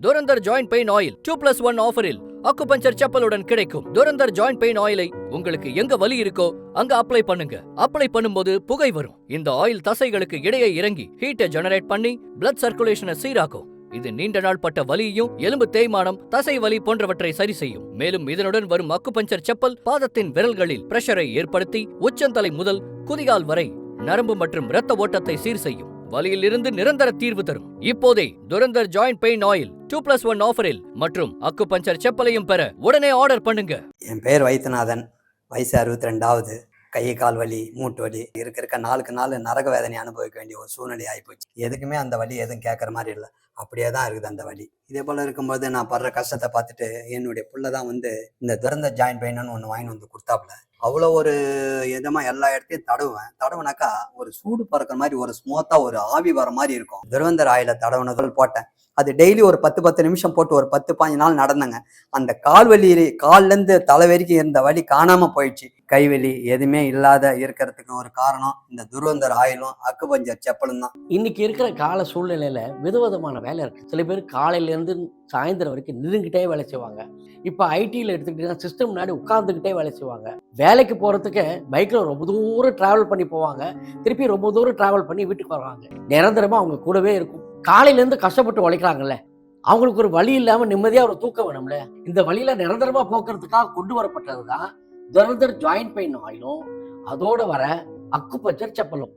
Durandhar joint pain oil 2+1 ஆஃபரில் acupuncture செப்பலுடன் கிடைக்கும். Durandhar joint pain ஆயிலை உங்களுக்கு எங்க வலி இருக்கோ அங்க அப்ளை பண்ணுங்க. அப்ளை பண்ணும்போது புகை வரும். இந்த ஆயில் தசைகளுக்கு இடையே இறங்கி ஹீட்டை ஜெனரேட் பண்ணி பிளட் சர்க்குலேஷனை சீராக்கும். இது நீண்ட நாள் பட்ட வலியையும் எலும்பு தேய்மானம், தசை வலி போன்றவற்றை சரி செய்யும். மேலும் இதனுடன் வரும் அக்குபஞ்சர் செப்பல் பாதத்தின் விரல்களில் பிரஷரை ஏற்படுத்தி உச்சந்தலை முதல் குதிகால் வரை நரம்பு மற்றும் இரத்த ஓட்டத்தை சீர் செய்யும். வலியில் இருந்து நிரந்தர தீர்வு தரும். இப்போதே துரந்தர் ஜாயிண்ட் பெயின் ஆயில் 2+1 ஆஃபரில் மற்றும் அக்குபஞ்சர் செப்பலையும் பெற உடனே ஆர்டர் பண்ணுங்க. என் பேர் வைத்தியநாதன், வயசு 62. கை கால் வலி, மூட்டு வலி இருக்க நாளுக்கு நாள் நரக வேதனை அனுபவிக்க வேண்டிய ஒரு சூழ்நிலை ஆகிப்போச்சு. எதுக்குமே அந்த வலி எதுவும் கேட்குற மாதிரி இல்லை, அப்படியே தான் இருக்குது அந்த வலி. இதே போல் இருக்கும்போது நான் படுற கஷ்டத்தை பார்த்துட்டு என்னுடைய புள்ள தான் இந்த துரந்தர் ஜாயிண்ட் பெயின்னு ஒன்று வாங்கி கொடுத்தாப்புல. அவ்வளோ ஒரு இதமாக எல்லா இடத்தையும் தடவுனாக்கா ஒரு சூடு பறக்கிற மாதிரி, ஒரு ஸ்மூத்தாக ஒரு ஆவி வர மாதிரி இருக்கும். துரந்தர் ஆயில தடவுனதுகள் போட்டேன். அது டெய்லி ஒரு 10 நிமிஷம் போட்டு ஒரு 10-15 நாள் நடந்தேங்க. அந்த கால்லேருந்து தலை வரைக்கும் இருந்த வலி காணாம போயிடுச்சு. கைவலி எதுவுமே இல்லாத இருக்கிறதுக்கு ஒரு காரணம் இந்த துரந்தர் ஆயிலும் அக்குபஞ்சர் செப்பலும் தான். இன்னைக்கு இருக்கிற கால சூழ்நிலையில விதவிதமான வேலை இருக்கு. சில பேர் காலையில இருந்து சாயந்தரம் வரைக்கும் நின்றுகிட்டே வேலை செய்வாங்க. இப்ப ஐடியில எடுத்துக்கிட்டீங்கன்னா சிஸ்டம் முன்னாடி உட்கார்ந்துகிட்டே வேலை செய்வாங்க. வேலைக்கு போறதுக்கு பைக்ல ரொம்ப தூரம் டிராவல் பண்ணி போவாங்க, திருப்பி ரொம்ப தூரம் டிராவல் பண்ணி வீட்டுக்கு வருவாங்க. நிரந்தரமா அவங்க கூடவே இருக்கும். காலையில இருந்து கஷ்டப்பட்டு உழைக்கிறாங்கல்ல, அவங்களுக்கு ஒரு வழி இல்லாம நிம்மதியா ஒரு தூக்கம் வேணும்ல. இந்த வழியில நிரந்தரமா போக்குறதுக்காக கொண்டு வரப்பட்டதுதான் துரந்தர் ஜாயிண்ட் பெயின் ஆயிலும் அதோட வர அக்குபஞ்சர் செப்பலும்.